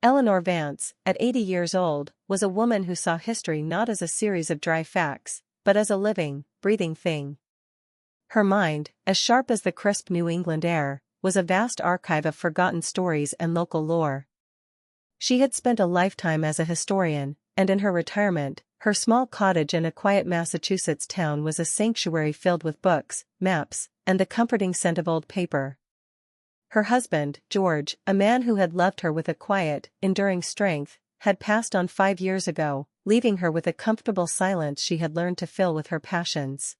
Eleanor Vance, at 80 years old, was a woman who saw history not as a series of dry facts, but as a living, breathing thing. Her mind, as sharp as the crisp New England air, was a vast archive of forgotten stories and local lore. She had spent a lifetime as a historian, and in her retirement, her small cottage in a quiet Massachusetts town was a sanctuary filled with books, maps, and the comforting scent of old paper. Her husband, George, a man who had loved her with a quiet, enduring strength, had passed on 5 years ago, leaving her with a comfortable silence she had learned to fill with her passions.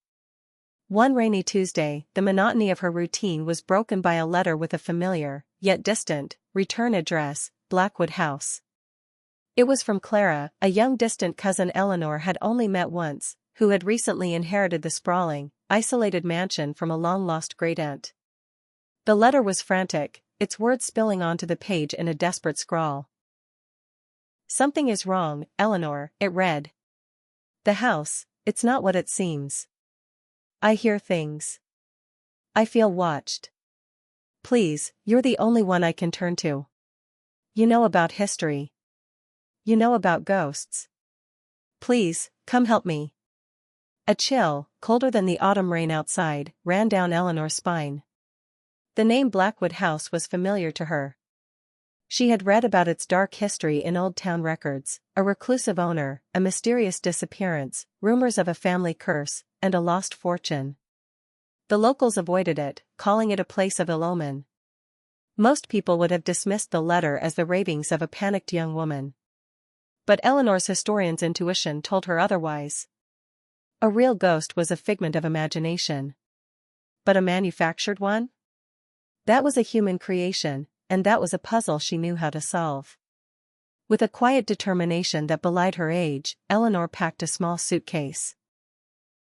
One rainy Tuesday, the monotony of her routine was broken by a letter with a familiar, yet distant, return address, Blackwood House. It was from Clara, a young distant cousin Eleanor had only met once, who had recently inherited the sprawling, isolated mansion from a long-lost great-aunt. The letter was frantic, its words spilling onto the page in a desperate scrawl. "Something is wrong, Eleanor," it read. "The house, it's not what it seems. I hear things. I feel watched. Please, you're the only one I can turn to. You know about history. You know about ghosts. Please, come help me." A chill, colder than the autumn rain outside, ran down Eleanor's spine. The name Blackwood House was familiar to her. She had read about its dark history in old town records, a reclusive owner, a mysterious disappearance, rumors of a family curse, and a lost fortune. The locals avoided it, calling it a place of ill omen. Most people would have dismissed the letter as the ravings of a panicked young woman. But Eleanor's historian's intuition told her otherwise. A real ghost was a figment of imagination. But a manufactured one? That was a human creation, and that was a puzzle she knew how to solve. With a quiet determination that belied her age, Eleanor packed a small suitcase.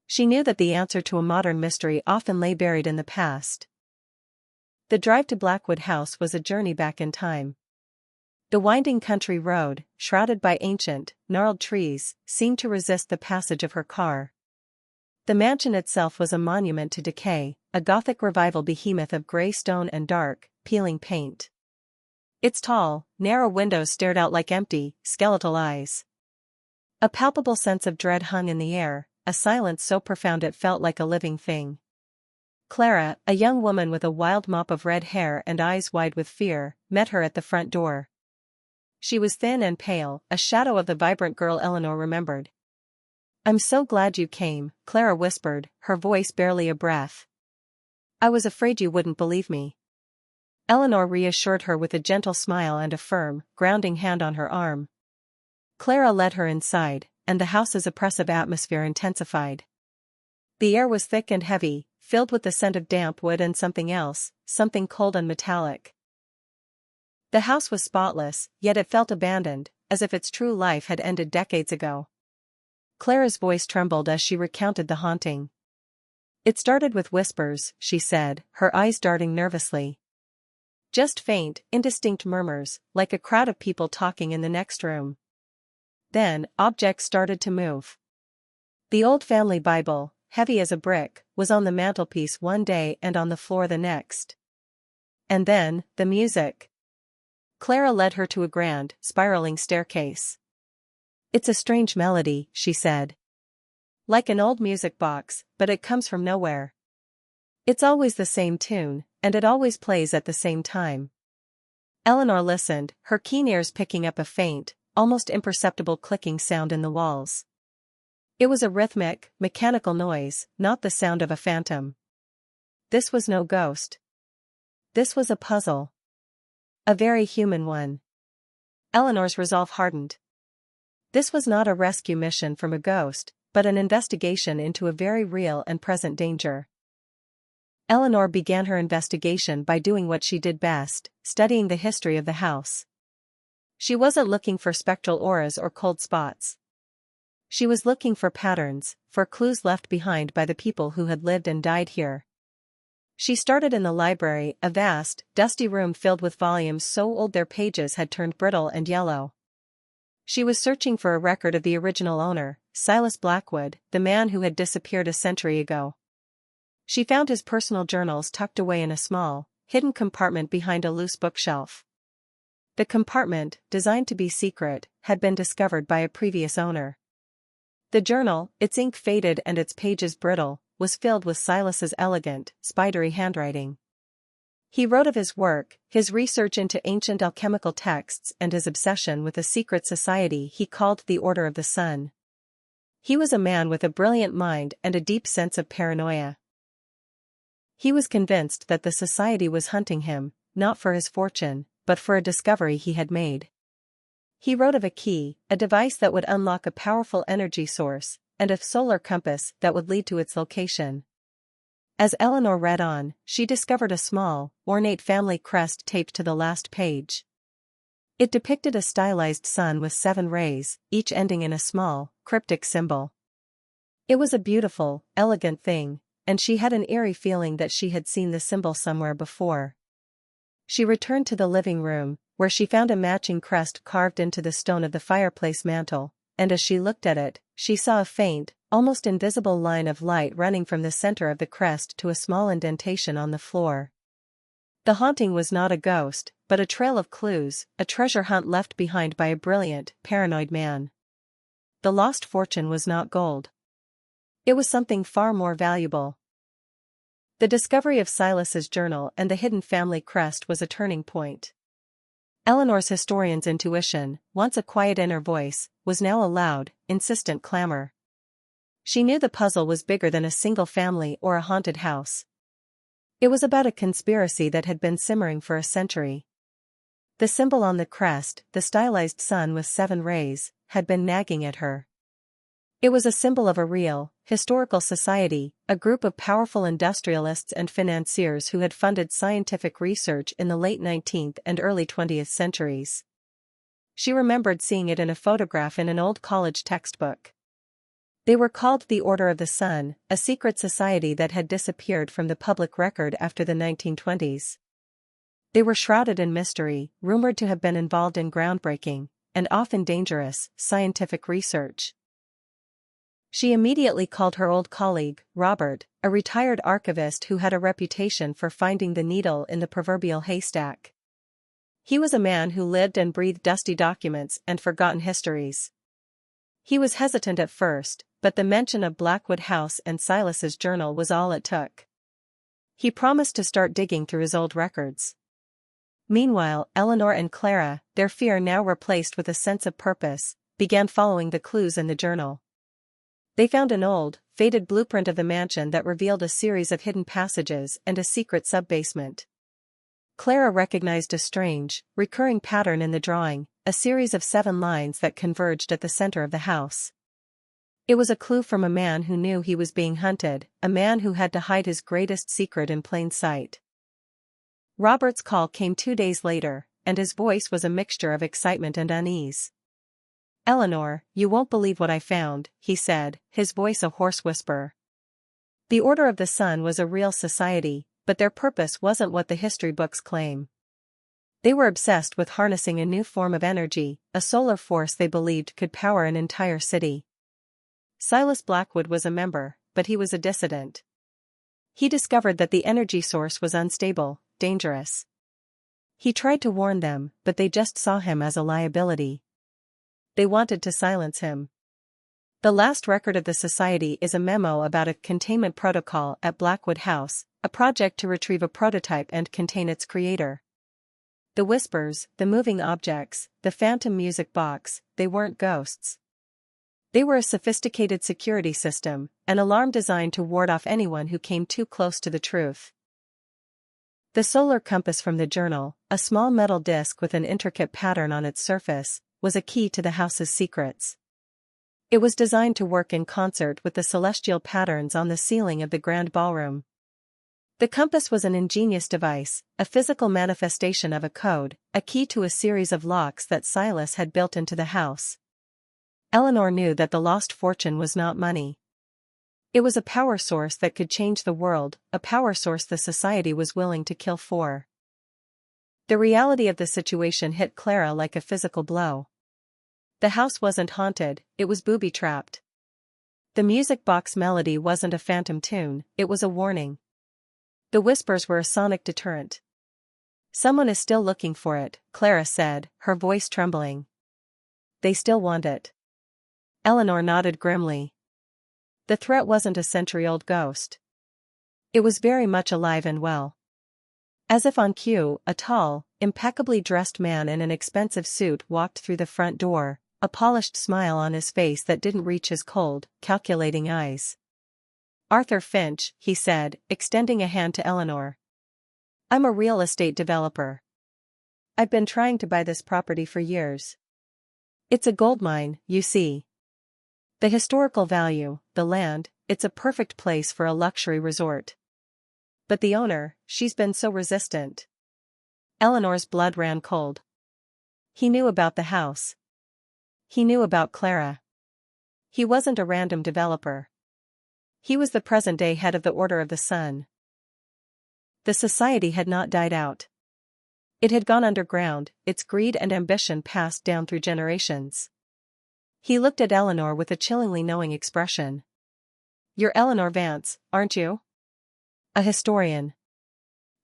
She knew that the answer to a modern mystery often lay buried in the past. The drive to Blackwood House was a journey back in time. The winding country road, shrouded by ancient, gnarled trees, seemed to resist the passage of her car. The mansion itself was a monument to decay, a Gothic revival behemoth of grey stone and dark, peeling paint. Its tall, narrow windows stared out like empty, skeletal eyes. A palpable sense of dread hung in the air, a silence so profound it felt like a living thing. Clara, a young woman with a wild mop of red hair and eyes wide with fear, met her at the front door. She was thin and pale, a shadow of the vibrant girl Eleanor remembered. "I'm so glad you came," Clara whispered, her voice barely a breath. "I was afraid you wouldn't believe me." Eleanor reassured her with a gentle smile and a firm, grounding hand on her arm. Clara led her inside, and the house's oppressive atmosphere intensified. The air was thick and heavy, filled with the scent of damp wood and something else, something cold and metallic. The house was spotless, yet it felt abandoned, as if its true life had ended decades ago. Clara's voice trembled as she recounted the haunting. "It started with whispers," she said, her eyes darting nervously. "Just faint, indistinct murmurs, like a crowd of people talking in the next room. Then, objects started to move. The old family Bible, heavy as a brick, was on the mantelpiece one day and on the floor the next. And then, the music." Clara led her to a grand, spiraling staircase. "It's a strange melody," she said. "Like an old music box, but it comes from nowhere. It's always the same tune, and it always plays at the same time." Eleanor listened, her keen ears picking up a faint, almost imperceptible clicking sound in the walls. It was a rhythmic, mechanical noise, not the sound of a phantom. This was no ghost. This was a puzzle. A very human one. Eleanor's resolve hardened. This was not a rescue mission from a ghost, but an investigation into a very real and present danger. Eleanor began her investigation by doing what she did best, studying the history of the house. She wasn't looking for spectral auras or cold spots. She was looking for patterns, for clues left behind by the people who had lived and died here. She started in the library, a vast, dusty room filled with volumes so old their pages had turned brittle and yellow. She was searching for a record of the original owner, Silas Blackwood, the man who had disappeared a century ago. She found his personal journals tucked away in a small, hidden compartment behind a loose bookshelf. The compartment, designed to be secret, had been discovered by a previous owner. The journal, its ink faded and its pages brittle, was filled with Silas's elegant, spidery handwriting. He wrote of his work, his research into ancient alchemical texts and his obsession with a secret society he called the Order of the Sun. He was a man with a brilliant mind and a deep sense of paranoia. He was convinced that the society was hunting him, not for his fortune, but for a discovery he had made. He wrote of a key, a device that would unlock a powerful energy source, and a solar compass that would lead to its location. As Eleanor read on, she discovered a small, ornate family crest taped to the last page. It depicted a stylized sun with 7 rays, each ending in a small, cryptic symbol. It was a beautiful, elegant thing, and she had an eerie feeling that she had seen the symbol somewhere before. She returned to the living room, where she found a matching crest carved into the stone of the fireplace mantel, and as she looked at it, she saw a faint, almost invisible line of light running from the center of the crest to a small indentation on the floor. The haunting was not a ghost, but a trail of clues, a treasure hunt left behind by a brilliant, paranoid man. The lost fortune was not gold. It was something far more valuable. The discovery of Silas's journal and the hidden family crest was a turning point. Eleanor's historian's intuition, once a quiet inner voice, was now a loud, insistent clamor. She knew the puzzle was bigger than a single family or a haunted house. It was about a conspiracy that had been simmering for a century. The symbol on the crest, the stylized sun with 7 rays, had been nagging at her. It was a symbol of a real, historical society, a group of powerful industrialists and financiers who had funded scientific research in the late 19th and early 20th centuries. She remembered seeing it in a photograph in an old college textbook. They were called the Order of the Sun, a secret society that had disappeared from the public record after the 1920s. They were shrouded in mystery, rumored to have been involved in groundbreaking, and often dangerous, scientific research. She immediately called her old colleague, Robert, a retired archivist who had a reputation for finding the needle in the proverbial haystack. He was a man who lived and breathed dusty documents and forgotten histories. He was hesitant at first, but the mention of Blackwood House and Silas's journal was all it took. He promised to start digging through his old records. Meanwhile, Eleanor and Clara, their fear now replaced with a sense of purpose, began following the clues in the journal. They found an old, faded blueprint of the mansion that revealed a series of hidden passages and a secret sub-basement. Clara recognized a strange, recurring pattern in the drawing, a series of 7 lines that converged at the center of the house. It was a clue from a man who knew he was being hunted, a man who had to hide his greatest secret in plain sight. Robert's call came 2 days later, and his voice was a mixture of excitement and unease. "Eleanor, you won't believe what I found," he said, his voice a hoarse whisper. The Order of the Sun was a real society, but their purpose wasn't what the history books claim. They were obsessed with harnessing a new form of energy, a solar force they believed could power an entire city. Silas Blackwood was a member, but he was a dissident. He discovered that the energy source was unstable, dangerous. He tried to warn them, but they just saw him as a liability. They wanted to silence him. The last record of the society is a memo about a containment protocol at Blackwood House, a project to retrieve a prototype and contain its creator. The whispers, the moving objects, the phantom music box, they weren't ghosts. They were a sophisticated security system, an alarm designed to ward off anyone who came too close to the truth. The solar compass from the journal, a small metal disc with an intricate pattern on its surface, was a key to the house's secrets. It was designed to work in concert with the celestial patterns on the ceiling of the grand ballroom. The compass was an ingenious device, a physical manifestation of a code, a key to a series of locks that Silas had built into the house. Eleanor knew that the lost fortune was not money. It was a power source that could change the world, a power source the society was willing to kill for. The reality of the situation hit Clara like a physical blow. The house wasn't haunted, it was booby-trapped. The music box melody wasn't a phantom tune, it was a warning. The whispers were a sonic deterrent. Someone is still looking for it, Clara said, her voice trembling. They still want it. Eleanor nodded grimly. The threat wasn't a century-old ghost. It was very much alive and well. As if on cue, a tall, impeccably dressed man in an expensive suit walked through the front door, a polished smile on his face that didn't reach his cold, calculating eyes. Arthur Finch, he said, extending a hand to Eleanor. I'm a real estate developer. I've been trying to buy this property for years. It's a gold mine, you see. The historical value, the land, it's a perfect place for a luxury resort. But the owner, she's been so resistant. Eleanor's blood ran cold. He knew about the house. He knew about Clara. He wasn't a random developer. He was the present-day head of the Order of the Sun. The society had not died out. It had gone underground, its greed and ambition passed down through generations. He looked at Eleanor with a chillingly knowing expression. You're Eleanor Vance, aren't you? A historian.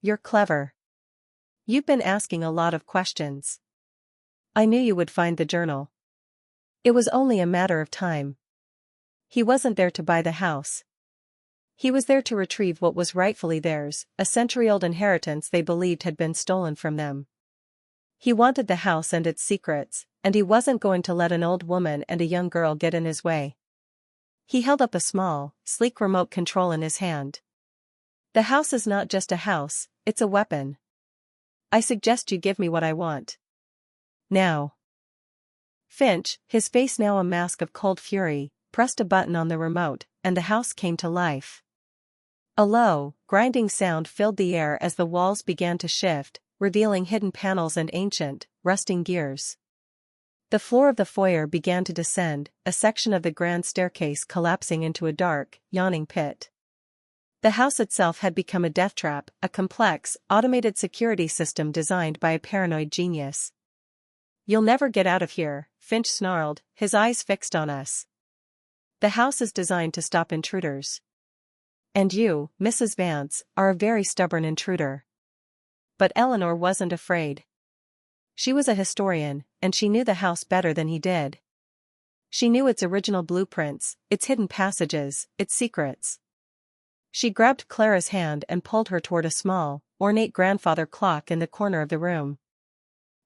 You're clever. You've been asking a lot of questions. I knew you would find the journal. It was only a matter of time. He wasn't there to buy the house. He was there to retrieve what was rightfully theirs, a century-old inheritance they believed had been stolen from them. He wanted the house and its secrets, and he wasn't going to let an old woman and a young girl get in his way. He held up a small, sleek remote control in his hand. The house is not just a house, it's a weapon. I suggest you give me what I want. Now. Finch, his face now a mask of cold fury, pressed a button on the remote, and the house came to life. A low, grinding sound filled the air as the walls began to shift, revealing hidden panels and ancient, rusting gears. The floor of the foyer began to descend, a section of the grand staircase collapsing into a dark, yawning pit. The house itself had become a death trap, a complex, automated security system designed by a paranoid genius. You'll never get out of here, Finch snarled, his eyes fixed on us. The house is designed to stop intruders. And you, Mrs. Vance, are a very stubborn intruder. But Eleanor wasn't afraid. She was a historian, and she knew the house better than he did. She knew its original blueprints, its hidden passages, its secrets. She grabbed Clara's hand and pulled her toward a small, ornate grandfather clock in the corner of the room.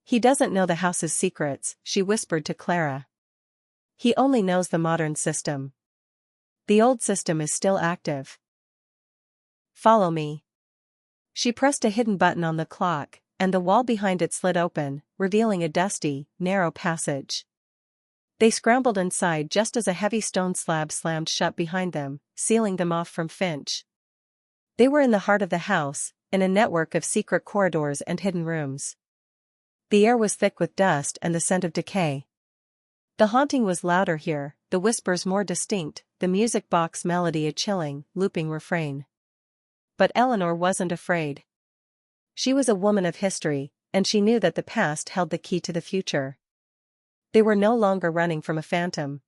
He doesn't know the house's secrets, she whispered to Clara. He only knows the modern system. The old system is still active. Follow me. She pressed a hidden button on the clock, and the wall behind it slid open, revealing a dusty, narrow passage. They scrambled inside just as a heavy stone slab slammed shut behind them, sealing them off from Finch. They were in the heart of the house, in a network of secret corridors and hidden rooms. The air was thick with dust and the scent of decay. The haunting was louder here, the whispers more distinct, the music box melody a chilling, looping refrain. But Eleanor wasn't afraid. She was a woman of history, and she knew that the past held the key to the future. They were no longer running from a phantom.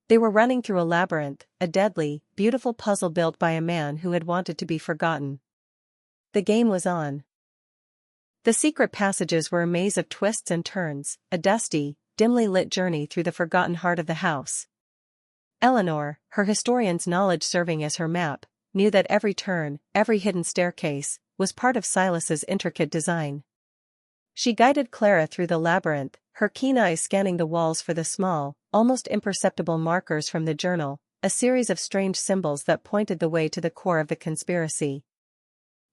They were running through a labyrinth, a deadly, beautiful puzzle built by a man who had wanted to be forgotten. The game was on. The secret passages were a maze of twists and turns, a dusty, dimly lit journey through the forgotten heart of the house. Eleanor, her historian's knowledge serving as her map, knew that every turn, every hidden staircase, was part of Silas's intricate design. She guided Clara through the labyrinth, her keen eyes scanning the walls for the small, almost imperceptible markers from the journal, a series of strange symbols that pointed the way to the core of the conspiracy.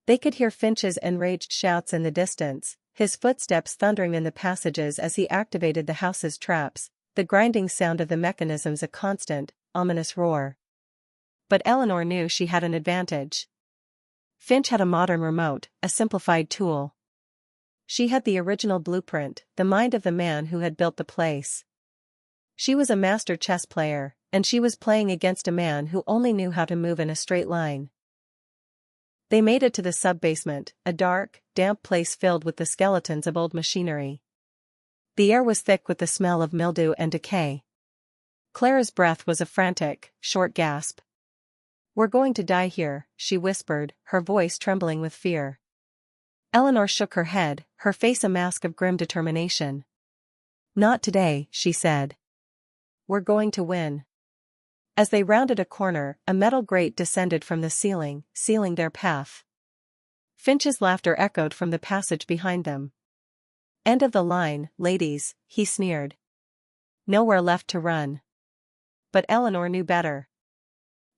They could hear Finch's enraged shouts in the distance, his footsteps thundering in the passages as he activated the house's traps, the grinding sound of the mechanisms a constant, ominous roar. But Eleanor knew she had an advantage. Finch had a modern remote, a simplified tool. She had the original blueprint, the mind of the man who had built the place. She was a master chess player, and she was playing against a man who only knew how to move in a straight line. They made it to the sub-basement, a dark, damp place filled with the skeletons of old machinery. The air was thick with the smell of mildew and decay. Clara's breath was a frantic, short gasp. "We're going to die here," she whispered, her voice trembling with fear. Eleanor shook her head, her face a mask of grim determination. "Not today," she said. "We're going to win." As they rounded a corner, a metal grate descended from the ceiling, sealing their path. Finch's laughter echoed from the passage behind them. "End of the line, ladies," he sneered. "Nowhere left to run." But Eleanor knew better.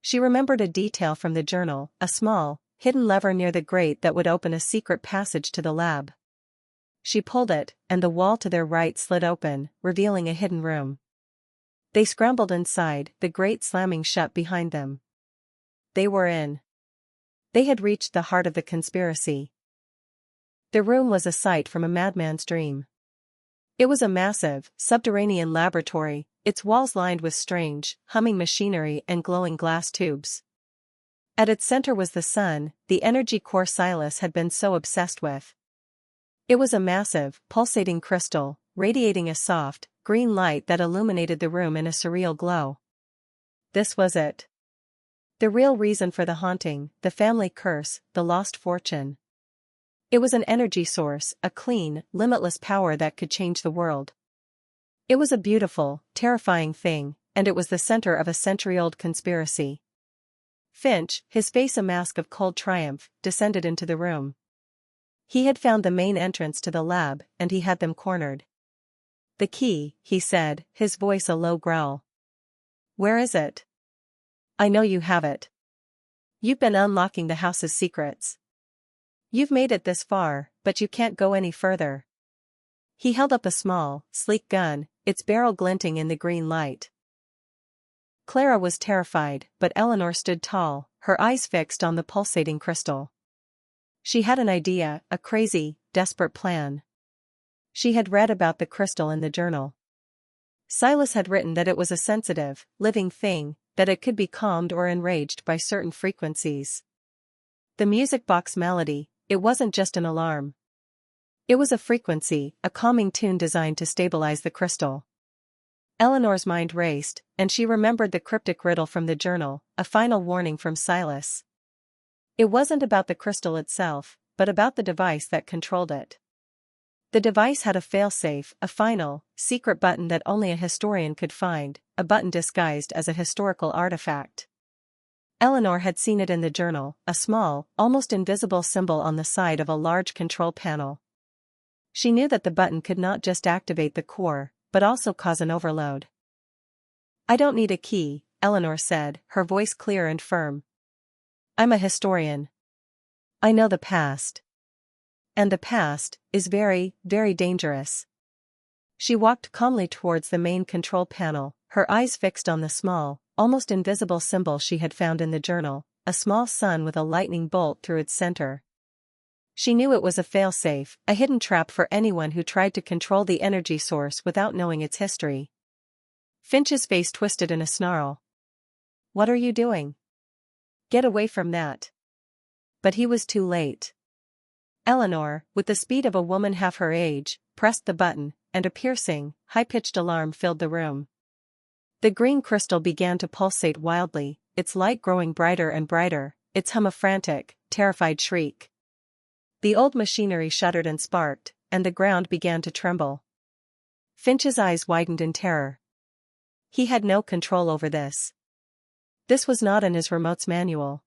She remembered a detail from the journal, a small, hidden lever near the grate that would open a secret passage to the lab. She pulled it, and the wall to their right slid open, revealing a hidden room. They scrambled inside, the grate slamming shut behind them. They were in. They had reached the heart of the conspiracy. The room was a sight from a madman's dream. It was a massive, subterranean laboratory, its walls lined with strange, humming machinery and glowing glass tubes. At its center was the sun, the energy core Silas had been so obsessed with. It was a massive, pulsating crystal, radiating a soft, green light that illuminated the room in a surreal glow. This was it. The real reason for the haunting, the family curse, the lost fortune. It was an energy source, a clean, limitless power that could change the world. It was a beautiful, terrifying thing, and it was the center of a century-old conspiracy. Finch, his face a mask of cold triumph, descended into the room. He had found the main entrance to the lab, and he had them cornered. "The key," he said, his voice a low growl. "Where is it?" "I know you have it. You've been unlocking the house's secrets. You've made it this far, but you can't go any further." He held up a small, sleek gun, its barrel glinting in the green light. Clara was terrified, but Eleanor stood tall, her eyes fixed on the pulsating crystal. She had an idea, a crazy, desperate plan. She had read about the crystal in the journal. Silas had written that it was a sensitive, living thing, that it could be calmed or enraged by certain frequencies. The music box melody, it wasn't just an alarm. It was a frequency, a calming tune designed to stabilize the crystal. Eleanor's mind raced, and she remembered the cryptic riddle from the journal, a final warning from Silas. It wasn't about the crystal itself, but about the device that controlled it. The device had a failsafe, a final, secret button that only a historian could find, a button disguised as a historical artifact. Eleanor had seen it in the journal, a small, almost invisible symbol on the side of a large control panel. She knew that the button could not just activate the core, but also cause an overload. "I don't need a key," Eleanor said, her voice clear and firm. "I'm a historian. I know the past. And the past is very, very dangerous." She walked calmly towards the main control panel, her eyes fixed on the small, almost invisible symbol she had found in the journal, a small sun with a lightning bolt through its center. She knew it was a failsafe, a hidden trap for anyone who tried to control the energy source without knowing its history. Finch's face twisted in a snarl. "What are you doing? Get away from that." But he was too late. Eleanor, with the speed of a woman half her age, pressed the button, and a piercing, high-pitched alarm filled the room. The green crystal began to pulsate wildly, its light growing brighter and brighter, its hum a frantic, terrified shriek. The old machinery shuddered and sparked, and the ground began to tremble. Finch's eyes widened in terror. He had no control over this. This was not in his remote's manual.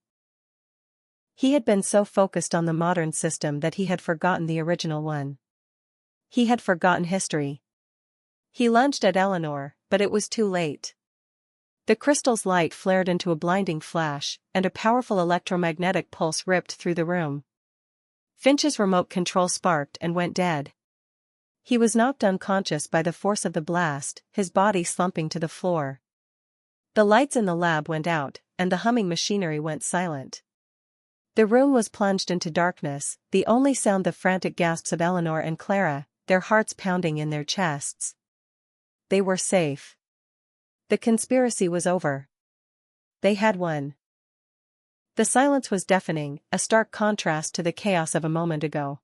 He had been so focused on the modern system that he had forgotten the original one. He had forgotten history. He lunged at Eleanor, but it was too late. The crystal's light flared into a blinding flash, and a powerful electromagnetic pulse ripped through the room. Finch's remote control sparked and went dead. He was knocked unconscious by the force of the blast, his body slumping to the floor. The lights in the lab went out, and the humming machinery went silent. The room was plunged into darkness, the only sound the frantic gasps of Eleanor and Clara, their hearts pounding in their chests. They were safe. The conspiracy was over. They had won. The silence was deafening, a stark contrast to the chaos of a moment ago.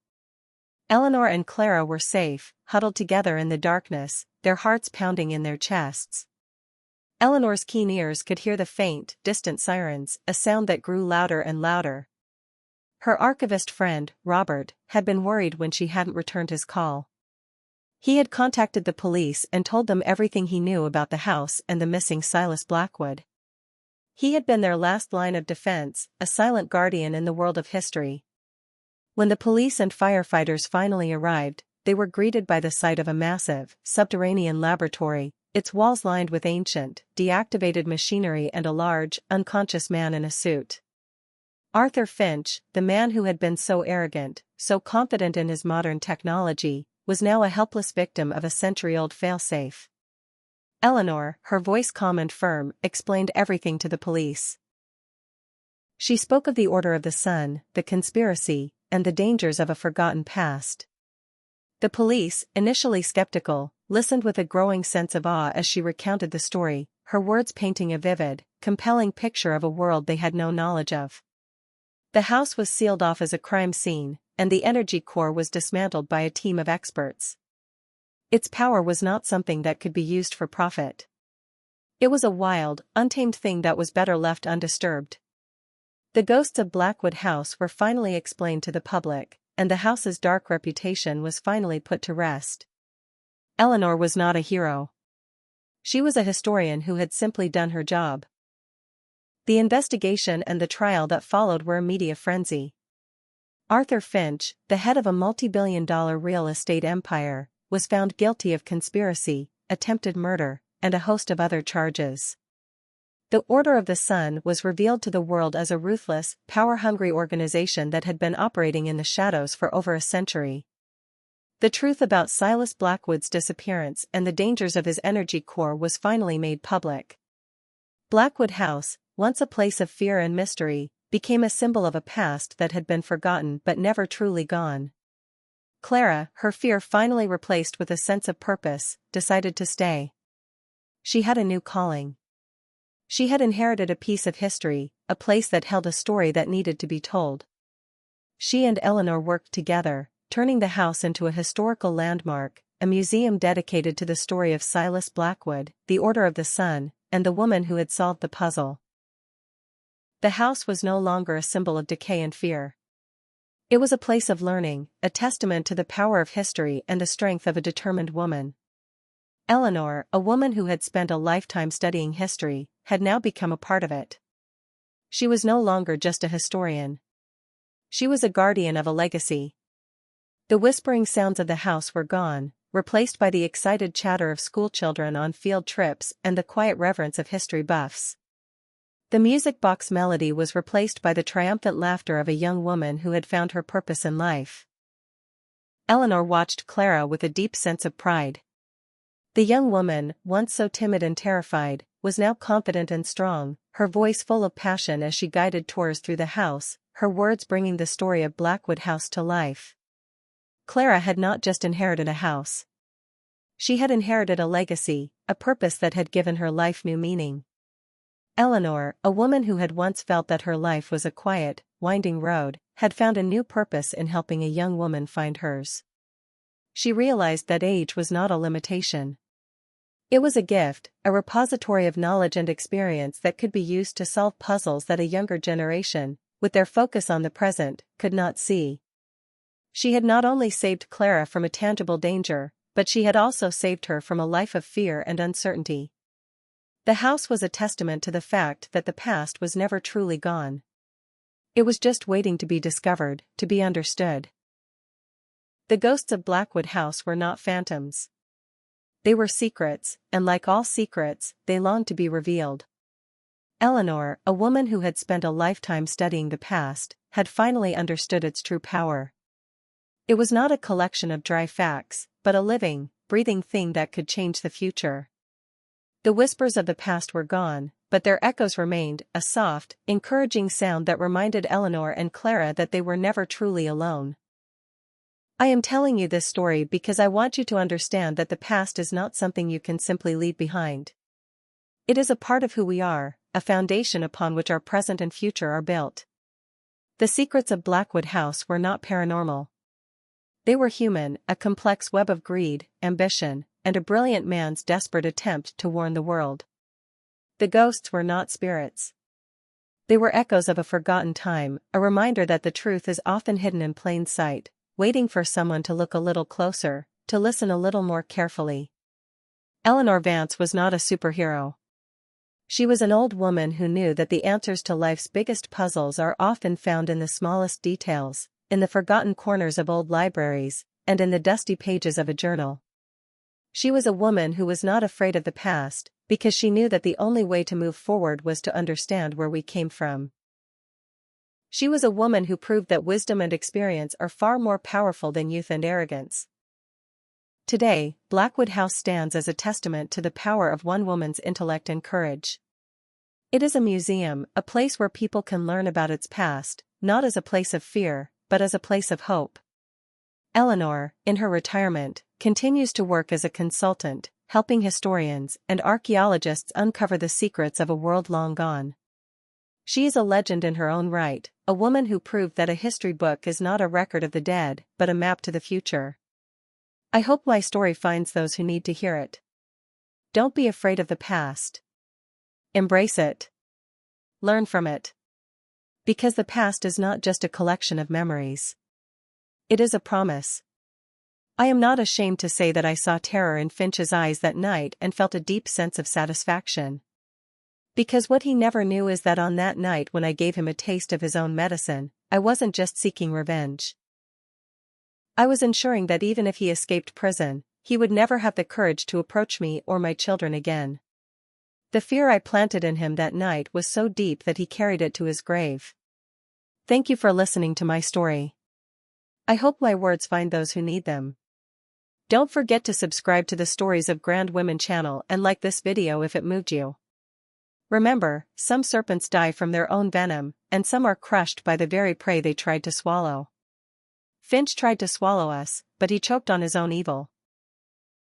Eleanor and Clara were safe, huddled together in the darkness, their hearts pounding in their chests. Eleanor's keen ears could hear the faint, distant sirens, a sound that grew louder and louder. Her archivist friend, Robert, had been worried when she hadn't returned his call. He had contacted the police and told them everything he knew about the house and the missing Silas Blackwood. He had been their last line of defense, a silent guardian in the world of history. When the police and firefighters finally arrived, they were greeted by the sight of a massive, subterranean laboratory, its walls lined with ancient, deactivated machinery and a large, unconscious man in a suit. Arthur Finch, the man who had been so arrogant, so confident in his modern technology, was now a helpless victim of a century-old failsafe. Eleanor, her voice calm and firm, explained everything to the police. She spoke of the Order of the Sun, the conspiracy, and the dangers of a forgotten past. The police, initially skeptical, listened with a growing sense of awe as she recounted the story, her words painting a vivid, compelling picture of a world they had no knowledge of. The house was sealed off as a crime scene, and the energy core was dismantled by a team of experts. Its power was not something that could be used for profit. It was a wild, untamed thing that was better left undisturbed. The ghosts of Blackwood House were finally explained to the public, and the house's dark reputation was finally put to rest. Eleanor was not a hero. She was a historian who had simply done her job. The investigation and the trial that followed were a media frenzy. Arthur Finch, the head of a multi-billion-dollar real estate empire, was found guilty of conspiracy, attempted murder, and a host of other charges. The Order of the Sun was revealed to the world as a ruthless, power-hungry organization that had been operating in the shadows for over a century. The truth about Silas Blackwood's disappearance and the dangers of his energy core was finally made public. Blackwood House, once a place of fear and mystery, became a symbol of a past that had been forgotten but never truly gone. Clara, her fear finally replaced with a sense of purpose, decided to stay. She had a new calling. She had inherited a piece of history, a place that held a story that needed to be told. She and Eleanor worked together, turning the house into a historical landmark, a museum dedicated to the story of Silas Blackwood, the Order of the Sun, and the woman who had solved the puzzle. The house was no longer a symbol of decay and fear. It was a place of learning, a testament to the power of history and the strength of a determined woman. Eleanor, a woman who had spent a lifetime studying history, had now become a part of it. She was no longer just a historian. She was a guardian of a legacy. The whispering sounds of the house were gone, replaced by the excited chatter of schoolchildren on field trips and the quiet reverence of history buffs. The music box melody was replaced by the triumphant laughter of a young woman who had found her purpose in life. Eleanor watched Clara with a deep sense of pride. The young woman, once so timid and terrified, was now confident and strong, her voice full of passion as she guided tours through the house, her words bringing the story of Blackwood House to life. Clara had not just inherited a house. She had inherited a legacy, a purpose that had given her life new meaning. Eleanor, a woman who had once felt that her life was a quiet, winding road, had found a new purpose in helping a young woman find hers. She realized that age was not a limitation. It was a gift, a repository of knowledge and experience that could be used to solve puzzles that a younger generation, with their focus on the present, could not see. She had not only saved Clara from a tangible danger, but she had also saved her from a life of fear and uncertainty. The house was a testament to the fact that the past was never truly gone. It was just waiting to be discovered, to be understood. The ghosts of Blackwood House were not phantoms. They were secrets, and like all secrets, they longed to be revealed. Eleanor, a woman who had spent a lifetime studying the past, had finally understood its true power. It was not a collection of dry facts, but a living, breathing thing that could change the future. The whispers of the past were gone, but their echoes remained, a soft, encouraging sound that reminded Eleanor and Clara that they were never truly alone. I am telling you this story because I want you to understand that the past is not something you can simply leave behind. It is a part of who we are, a foundation upon which our present and future are built. The secrets of Blackwood House were not paranormal. They were human, a complex web of greed, ambition, and a brilliant man's desperate attempt to warn the world. The ghosts were not spirits. They were echoes of a forgotten time, a reminder that the truth is often hidden in plain sight, waiting for someone to look a little closer, to listen a little more carefully. Eleanor Vance was not a superhero. She was an old woman who knew that the answers to life's biggest puzzles are often found in the smallest details, in the forgotten corners of old libraries, and in the dusty pages of a journal. She was a woman who was not afraid of the past, because she knew that the only way to move forward was to understand where we came from. She was a woman who proved that wisdom and experience are far more powerful than youth and arrogance. Today, Blackwood House stands as a testament to the power of one woman's intellect and courage. It is a museum, a place where people can learn about its past, not as a place of fear, but as a place of hope. Eleanor, in her retirement, continues to work as a consultant, helping historians and archaeologists uncover the secrets of a world long gone. She is a legend in her own right, a woman who proved that a history book is not a record of the dead, but a map to the future. I hope my story finds those who need to hear it. Don't be afraid of the past. Embrace it. Learn from it. Because the past is not just a collection of memories. It is a promise. I am not ashamed to say that I saw terror in Finch's eyes that night and felt a deep sense of satisfaction. Because what he never knew is that on that night when I gave him a taste of his own medicine, I wasn't just seeking revenge. I was ensuring that even if he escaped prison, he would never have the courage to approach me or my children again. The fear I planted in him that night was so deep that he carried it to his grave. Thank you for listening to my story. I hope my words find those who need them. Don't forget to subscribe to the Stories of Grand Women channel and like this video if it moved you. Remember, some serpents die from their own venom, and some are crushed by the very prey they tried to swallow. Finch tried to swallow us, but he choked on his own evil.